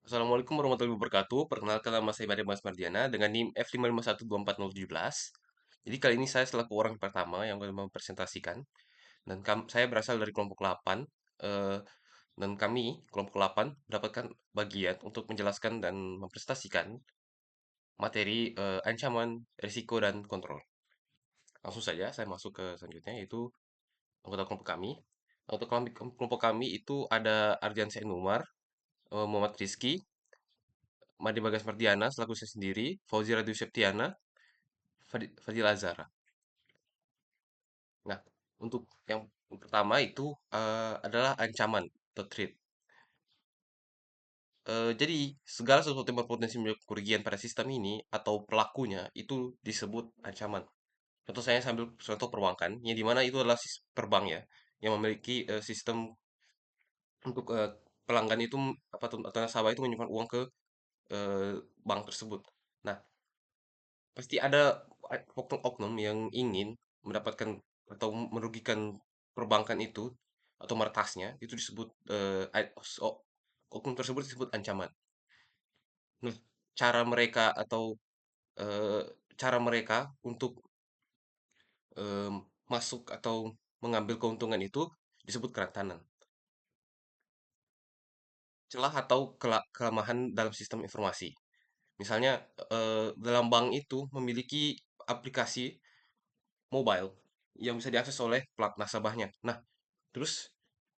Assalamualaikum warahmatullahi wabarakatuh. Perkenalkan nama saya Made Mas Mardiana dengan NIM F55124017. Jadi kali ini saya selaku orang pertama yang akan mempresentasikan dan saya berasal dari kelompok 8 eh, dan kami kelompok 8 mendapatkan bagian untuk menjelaskan dan mempresentasikan materi ancaman, risiko dan kontrol. Langsung saja saya masuk ke selanjutnya yaitu anggota kelompok kami. Untuk kelompok kami itu ada Ardian Umar, Muhammad Rizky, Made Bagas Mardiana selaku saya sendiri, Fauzi Radu Septiana, Fadil Azhara. Nah, untuk yang pertama itu adalah ancaman atau threat. Jadi segala sesuatu yang berpotensi menyebabkan kerugian pada sistem ini atau pelakunya itu disebut ancaman. Contoh saya sambil contoh perbankan, yang dimana itu adalah perbank ya, yang memiliki sistem untuk pelanggan itu apa atau nasabah itu menyimpan uang ke bank tersebut. Nah, pasti ada oknum-oknum yang ingin mendapatkan atau merugikan perbankan itu atau markasnya itu disebut oknum tersebut disebut ancaman. Nah, cara mereka atau eh, cara mereka untuk em, masuk atau mengambil keuntungan itu disebut kerentanan. Celah atau kelemahan dalam sistem informasi. Misalnya dalam bank itu memiliki aplikasi mobile yang bisa diakses oleh plat nasabahnya. Nah, terus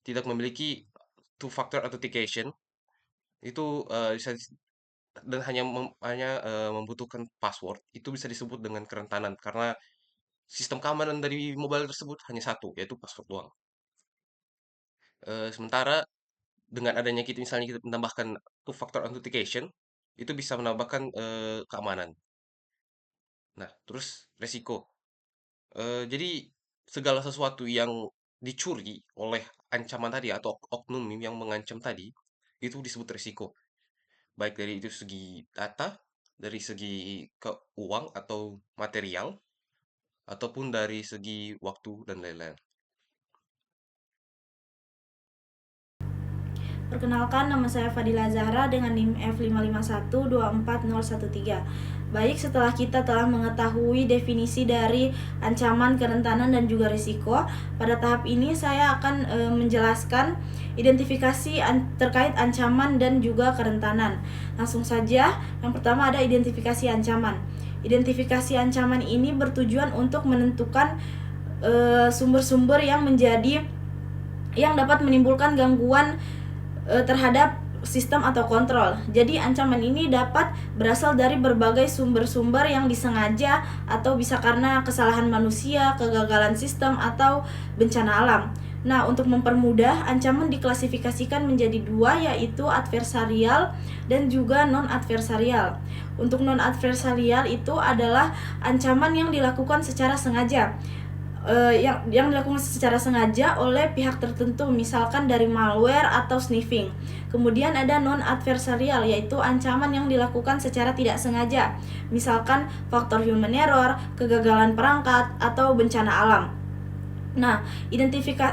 tidak memiliki two factor authentication itu bisa dan hanya membutuhkan password itu bisa disebut dengan kerentanan karena sistem keamanan dari mobile tersebut hanya satu yaitu password doang. Sementara dengan adanya misalnya kita menambahkan two factor authentication itu bisa menambahkan keamanan. Nah, terus resiko. Jadi segala sesuatu yang dicuri oleh ancaman tadi atau oknum yang mengancam tadi, itu disebut risiko. Baik dari itu segi data, dari segi uang atau material, ataupun dari segi waktu dan lain-lain. Perkenalkan, nama saya Fadila Zahra dengan NIM F55124013. Baik, setelah kita telah mengetahui definisi dari ancaman, kerentanan, dan juga risiko, pada tahap ini saya akan menjelaskan identifikasi terkait ancaman dan juga kerentanan. Langsung saja, yang pertama ada identifikasi ancaman. Identifikasi ancaman ini bertujuan untuk menentukan sumber-sumber yang dapat menimbulkan gangguan terhadap sistem atau kontrol. Jadi ancaman ini dapat berasal dari berbagai sumber-sumber yang disengaja atau bisa karena kesalahan manusia, kegagalan sistem, atau bencana alam. Nah, untuk mempermudah, ancaman diklasifikasikan menjadi dua, yaitu adversarial dan juga non-adversarial. Untuk non-adversarial itu adalah ancaman yang dilakukan secara sengaja, yang dilakukan secara sengaja oleh pihak tertentu, misalkan dari malware atau sniffing. Kemudian ada non-adversarial, yaitu ancaman yang dilakukan secara tidak sengaja, misalkan faktor human error, kegagalan perangkat, atau bencana alam. Nah,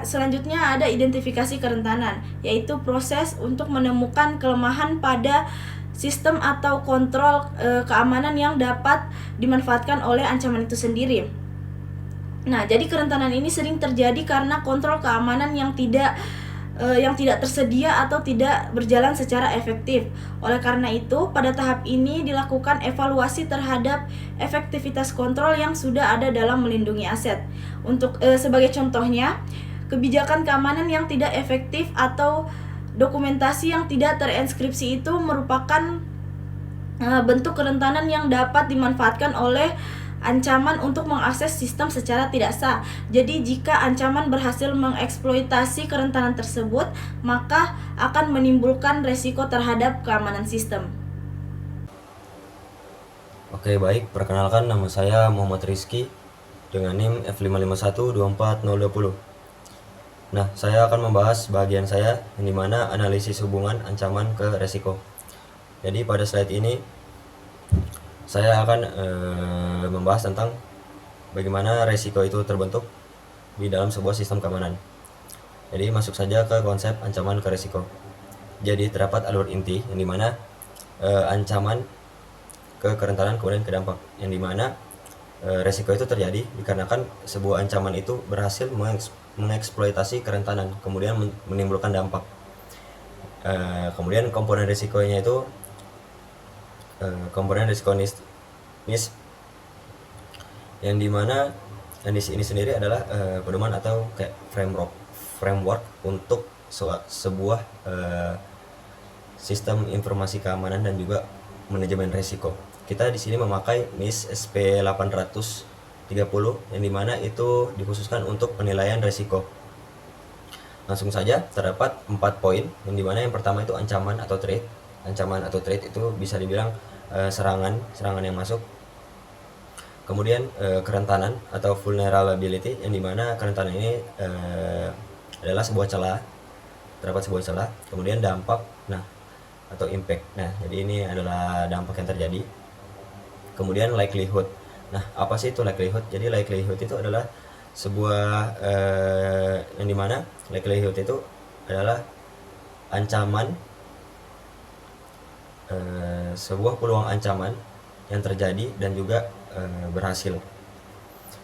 selanjutnya ada identifikasi kerentanan, yaitu proses untuk menemukan kelemahan pada sistem atau kontrol keamanan yang dapat dimanfaatkan oleh ancaman itu sendiri. Nah, jadi kerentanan ini sering terjadi karena kontrol keamanan yang tidak tersedia atau tidak berjalan secara efektif. Oleh karena itu, pada tahap ini dilakukan evaluasi terhadap efektivitas kontrol yang sudah ada dalam melindungi aset. Untuk sebagai contohnya, kebijakan keamanan yang tidak efektif atau dokumentasi yang tidak terinskripsi itu merupakan bentuk kerentanan yang dapat dimanfaatkan oleh ancaman untuk mengakses sistem secara tidak sah. Jadi jika ancaman berhasil mengeksploitasi kerentanan tersebut, maka akan menimbulkan resiko terhadap keamanan sistem. Oke, baik. Perkenalkan, nama saya Muhammad Rizky dengan NIM F55512420. Nah, saya akan membahas bagian saya yang dimana analisis hubungan ancaman ke resiko. Jadi pada slide ini saya akan membahas tentang bagaimana resiko itu terbentuk di dalam sebuah sistem keamanan. Jadi masuk saja ke konsep ancaman ke resiko. Jadi terdapat alur inti yang dimana ancaman ke kerentanan kemudian ke dampak, yang dimana resiko itu terjadi dikarenakan sebuah ancaman itu berhasil mengeksploitasi kerentanan kemudian menimbulkan dampak. Kemudian komponen risikonya itu komponen risiko NIS, yang dimana NIS ini sendiri adalah pedoman atau kayak framework untuk sebuah sistem informasi keamanan dan juga manajemen risiko. Kita di sini memakai NIS SP830 yang dimana itu dikhususkan untuk penilaian risiko. Langsung saja, terdapat 4 poin yang dimana yang pertama itu ancaman atau threat. Ancaman atau threat itu bisa dibilang serangan yang masuk. Kemudian kerentanan atau vulnerability, yang dimana kerentanan ini adalah sebuah celah, terdapat sebuah celah. Kemudian dampak, atau impact. Nah, jadi ini adalah dampak yang terjadi. Kemudian likelihood. Nah, apa sih itu likelihood? Jadi likelihood itu adalah sebuah yang dimana likelihood itu adalah ancaman, sebuah peluang ancaman yang terjadi dan juga berhasil.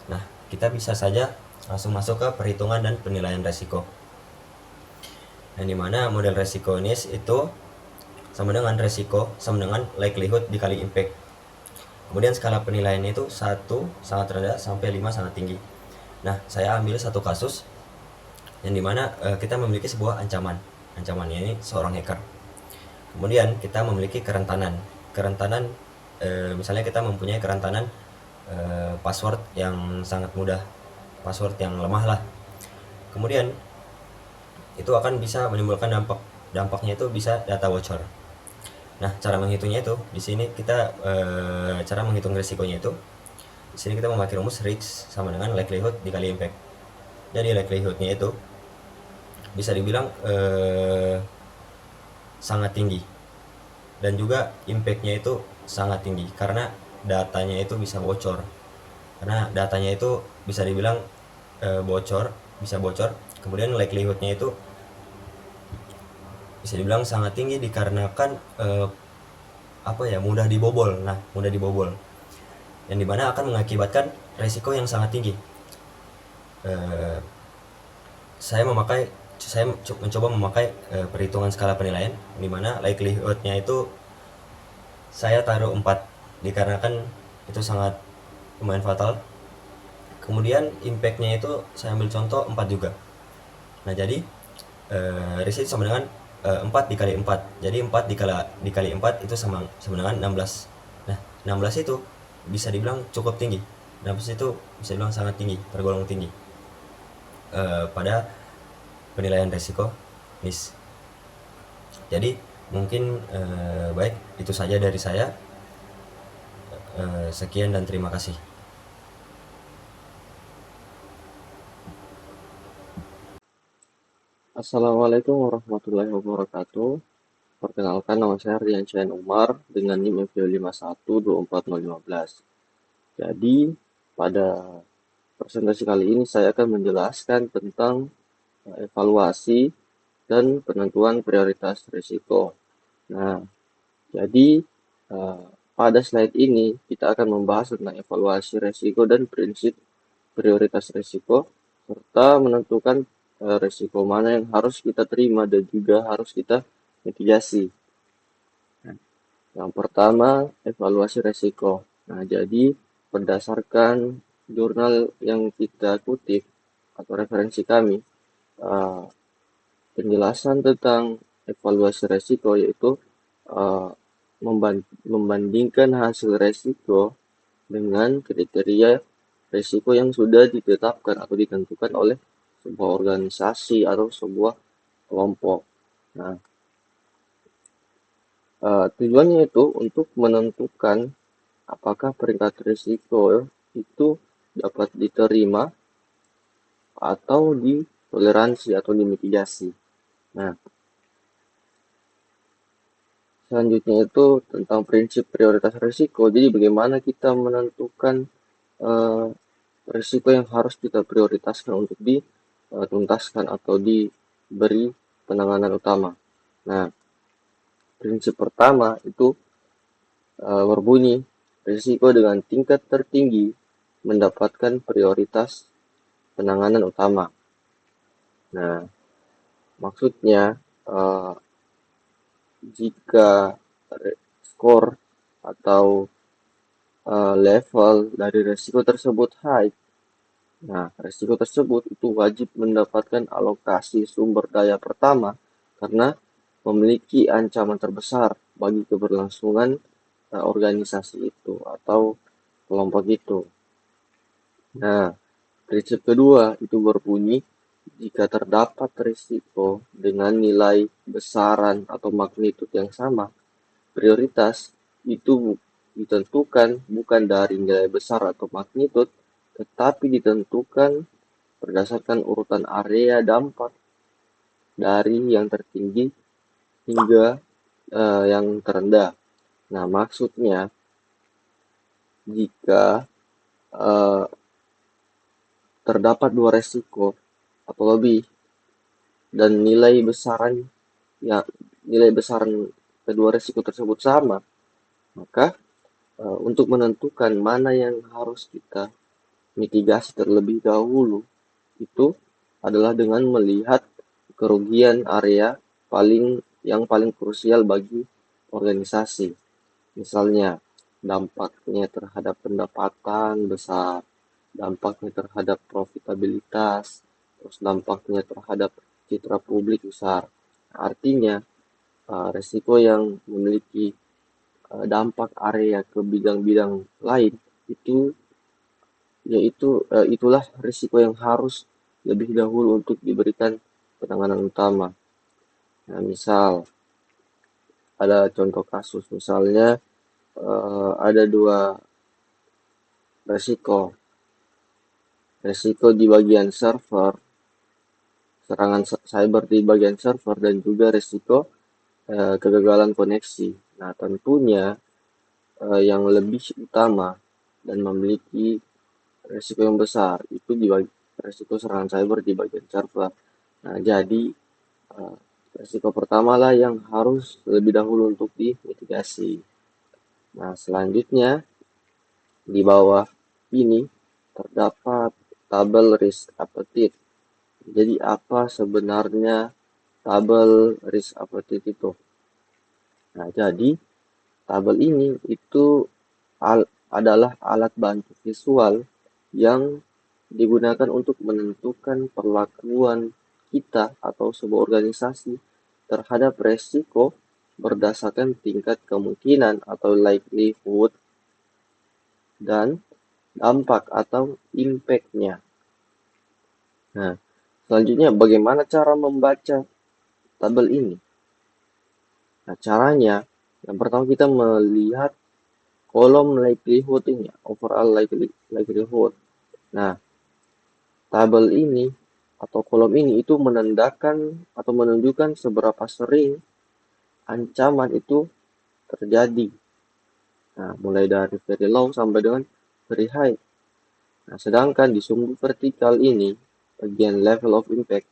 Nah, kita bisa saja langsung masuk ke perhitungan dan penilaian resiko, yang dimana model resiko ini itu sama dengan resiko sama dengan likelihood dikali impact. Kemudian skala penilaiannya itu 1 sangat rendah sampai 5 sangat tinggi. Nah, saya ambil satu kasus yang dimana kita memiliki sebuah ancaman. Ancamannya ini seorang hacker. Kemudian kita memiliki kerentanan. Misalnya kita mempunyai kerentanan password yang sangat mudah, password yang lemah lah. Kemudian itu akan bisa menimbulkan dampaknya itu bisa data bocor. Nah, cara menghitungnya itu di sini kita cara menghitung risikonya itu di sini kita memakai rumus risk sama dengan likelihood dikali impact. Jadi likelihoodnya itu bisa dibilang sangat tinggi, dan juga impactnya itu sangat tinggi karena datanya itu bisa bocor. Karena datanya itu bisa dibilang bisa bocor. Kemudian likelihoodnya itu bisa dibilang sangat tinggi dikarenakan mudah dibobol. Mudah dibobol, yang dimana akan mengakibatkan resiko yang sangat tinggi. Saya mencoba memakai perhitungan skala penilaian, dimana likelihoodnya itu saya taruh 4 dikarenakan itu sangat lumayan fatal. Kemudian impactnya itu saya ambil contoh 4 juga. Nah, jadi risk sama dengan 4 dikali 4. Jadi 4 dikali 4 itu sama dengan 16. Nah, 16 itu bisa dibilang cukup tinggi. 16 itu bisa dibilang sangat tinggi, tergolong tinggi pada penilaian risiko NIS. Jadi mungkin baik itu saja dari saya. Sekian dan terima kasih. Assalamualaikum warahmatullahi wabarakatuh. Perkenalkan, nama saya Rian Syain Umar dengan NIM FJ512415. Jadi, pada presentasi kali ini saya akan menjelaskan tentang evaluasi dan penentuan prioritas risiko. Nah, jadi pada slide ini kita akan membahas tentang evaluasi risiko dan prinsip prioritas risiko, serta menentukan risiko mana yang harus kita terima dan juga harus kita mitigasi. Yang pertama, evaluasi risiko. Nah, jadi berdasarkan jurnal yang kita kutip atau referensi kami, penjelasan tentang evaluasi risiko yaitu membandingkan hasil risiko dengan kriteria risiko yang sudah ditetapkan atau ditentukan oleh sebuah organisasi atau sebuah kelompok. Nah, tujuannya itu untuk menentukan apakah peringkat risiko itu dapat diterima atau ditoleransi atau dimitigasi. Nah, selanjutnya itu tentang prinsip prioritas risiko. Jadi bagaimana kita menentukan risiko yang harus kita prioritaskan untuk dituntaskan atau diberi penanganan utama. Nah, prinsip pertama itu berbunyi, risiko dengan tingkat tertinggi mendapatkan prioritas penanganan utama. Nah, maksudnya jika skor atau level dari risiko tersebut high, nah risiko tersebut itu wajib mendapatkan alokasi sumber daya pertama karena memiliki ancaman terbesar bagi keberlangsungan organisasi itu atau kelompok itu. Nah, prinsip kedua itu berbunyi, jika terdapat risiko dengan nilai besaran atau magnitud yang sama, prioritas itu ditentukan bukan dari nilai besar atau magnitud, tetapi ditentukan berdasarkan urutan area dampak dari yang tertinggi hingga yang terendah. Nah, maksudnya jika terdapat dua resiko atau lebih dan nilai besaran kedua resiko tersebut sama, maka untuk menentukan mana yang harus kita mitigasi terlebih dahulu itu adalah dengan melihat kerugian area yang paling krusial bagi organisasi. Misalnya dampaknya terhadap pendapatan besar, dampaknya terhadap profitabilitas, terus dampaknya terhadap citra publik besar. Artinya resiko yang memiliki dampak area ke bidang-bidang lain itulah risiko yang harus lebih dahulu untuk diberikan penanganan utama. Nah, misal ada contoh kasus, misalnya ada dua resiko di bagian server, serangan cyber di bagian server, dan juga resiko kegagalan koneksi. Nah, tentunya yang lebih utama dan memiliki resiko yang besar itu resiko serangan cyber di bagian server. Nah, jadi resiko pertama lah yang harus lebih dahulu untuk dimitigasi. Nah, selanjutnya di bawah ini terdapat tabel risk appetite. Jadi apa sebenarnya tabel risk appetite itu? Nah, jadi tabel ini itu adalah alat bantu visual yang digunakan untuk menentukan perlakuan kita atau sebuah organisasi terhadap resiko berdasarkan tingkat kemungkinan atau likelihood dan dampak atau impact-nya. Nah, selanjutnya bagaimana cara membaca tabel ini? Nah, caranya yang pertama kita melihat kolom likelihood ini, overall likelihood. Nah, tabel ini atau kolom ini itu menandakan atau menunjukkan seberapa sering ancaman itu terjadi. Nah, mulai dari very low sampai dengan very high. Nah, sedangkan di sumbu vertikal ini, bagian level of impact,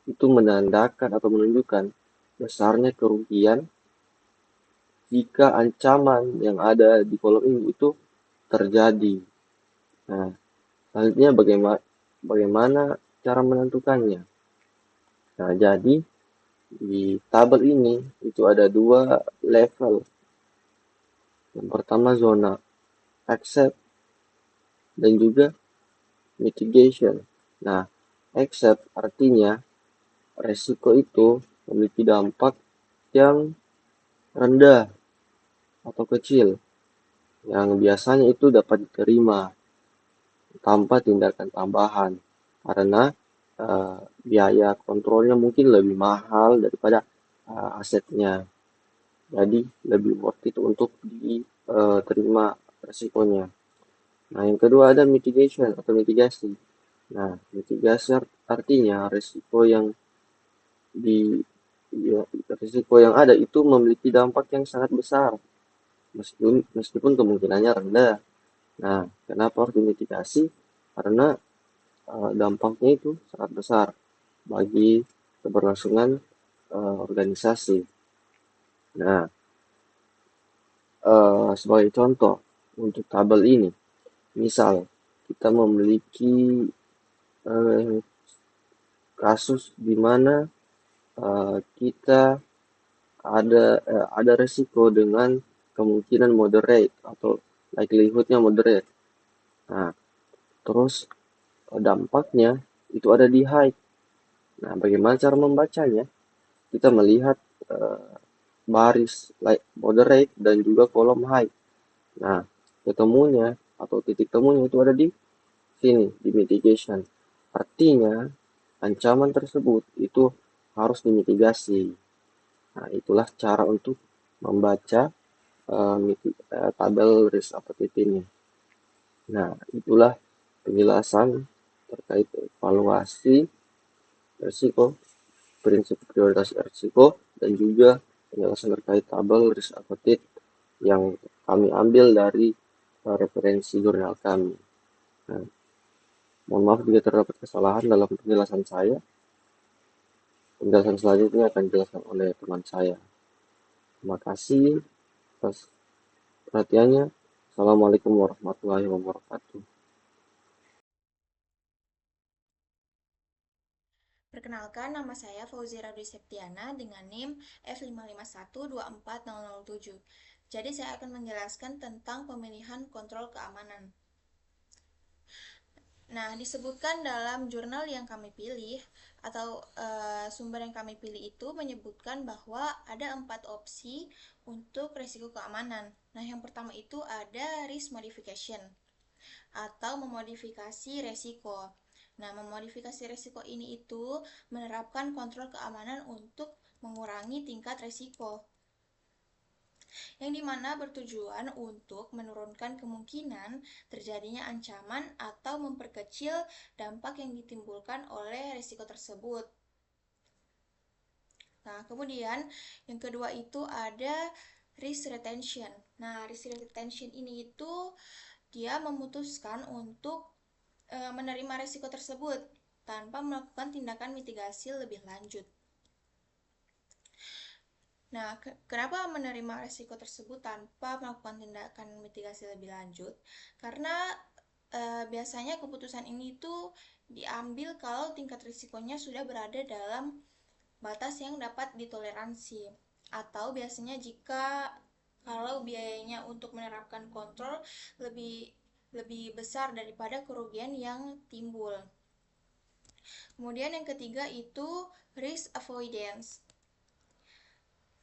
itu menandakan atau menunjukkan besarnya kerugian jika ancaman yang ada di kolom ini itu terjadi. Nah, selanjutnya bagaimana cara menentukannya? Nah, jadi di tabel ini itu ada dua level. Yang pertama zona accept dan juga mitigation. Nah, accept artinya resiko itu memiliki dampak yang rendah atau kecil, yang biasanya itu dapat diterima tanpa tindakan tambahan karena biaya kontrolnya mungkin lebih mahal daripada asetnya. Jadi lebih worth it untuk diterima resikonya. Nah, yang kedua ada mitigation atau mitigasi. Nah, mitigasi artinya risiko yang ada itu memiliki dampak yang sangat besar meskipun kemungkinannya rendah. Nah, kenapa harus dimitigasi? Karena dampaknya itu sangat besar bagi keberlangsungan organisasi. Nah, Sebagai contoh untuk tabel ini, misal kita memiliki eh, kasus di mana kita ada resiko dengan kemungkinan moderate atau likelihoodnya moderate. Nah, terus dampaknya itu ada di high. Nah, bagaimana cara membacanya? Kita melihat eh, baris like moderate dan juga kolom high. Nah, ketemunya atau titik temunya itu ada di sini, di mitigation. Artinya, ancaman tersebut itu harus dimitigasi. Nah, itulah cara untuk membaca tabel risk appetite ini. Nah, itulah penjelasan terkait evaluasi risiko, prinsip prioritas risiko, dan juga penjelasan terkait tabel risk appetite yang kami ambil dari referensi jurnal kami. Nah, mohon maaf jika terdapat kesalahan dalam penjelasan saya. Penjelasan selanjutnya akan dijelaskan oleh teman saya. Terima kasih atas perhatiannya. Assalamualaikum warahmatullahi wabarakatuh. Perkenalkan, nama saya Fauzi Radwi Septiana dengan NIM F55124007. Jadi saya akan menjelaskan tentang pemilihan kontrol keamanan. Nah, disebutkan dalam jurnal yang kami pilih atau sumber yang kami pilih itu menyebutkan bahwa ada 4 opsi untuk risiko keamanan. Nah, yang pertama itu ada risk modification atau memodifikasi resiko. Nah, memodifikasi resiko ini itu menerapkan kontrol keamanan untuk mengurangi tingkat resiko, yang dimana bertujuan untuk menurunkan kemungkinan terjadinya ancaman atau memperkecil dampak yang ditimbulkan oleh risiko tersebut. Nah, kemudian yang kedua itu ada risk retention. Nah, risk retention ini itu dia memutuskan untuk menerima risiko tersebut tanpa melakukan tindakan mitigasi lebih lanjut. Nah, kenapa menerima risiko tersebut tanpa melakukan tindakan mitigasi lebih lanjut? Karena biasanya keputusan ini itu diambil kalau tingkat risikonya sudah berada dalam batas yang dapat ditoleransi, atau biasanya jika kalau biayanya untuk menerapkan kontrol lebih besar daripada kerugian yang timbul. Kemudian yang ketiga itu risk avoidance.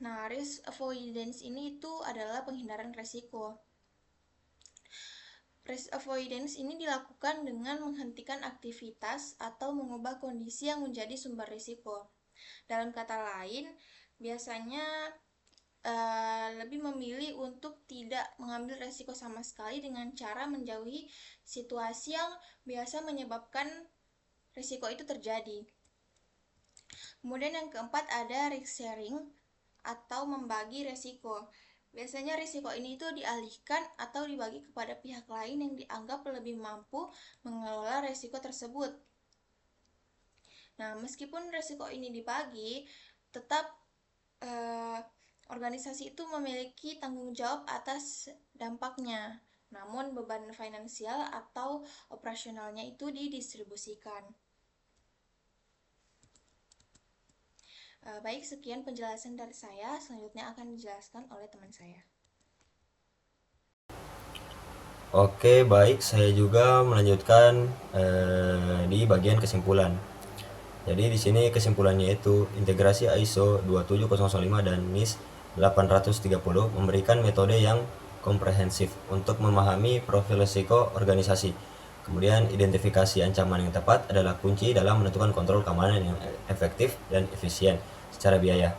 Nah, risk avoidance ini itu adalah penghindaran resiko. Risk avoidance ini dilakukan dengan menghentikan aktivitas atau mengubah kondisi yang menjadi sumber risiko. Dalam kata lain, biasanya lebih memilih untuk tidak mengambil resiko sama sekali dengan cara menjauhi situasi yang biasa menyebabkan risiko itu terjadi. Kemudian yang keempat ada risk sharing atau membagi risiko. Biasanya risiko ini itu dialihkan atau dibagi kepada pihak lain yang dianggap lebih mampu mengelola risiko tersebut. Nah, meskipun risiko ini dibagi, tetap organisasi itu memiliki tanggung jawab atas dampaknya. Namun beban finansial atau operasionalnya itu didistribusikan. Baik, sekian penjelasan dari saya. Selanjutnya akan dijelaskan oleh teman saya. Oke, baik. Saya juga melanjutkan di bagian kesimpulan. Jadi di sini kesimpulannya itu integrasi ISO 27005 dan NIS 830 memberikan metode yang komprehensif untuk memahami profil risiko organisasi. Kemudian identifikasi ancaman yang tepat adalah kunci dalam menentukan kontrol keamanan yang efektif dan efisien secara biaya.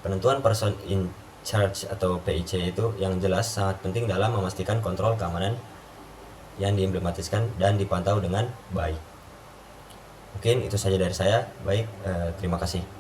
Penentuan person in charge atau PIC itu yang jelas sangat penting dalam memastikan kontrol keamanan yang diimplementasikan dan dipantau dengan baik. Mungkin itu saja dari saya. Baik, terima kasih.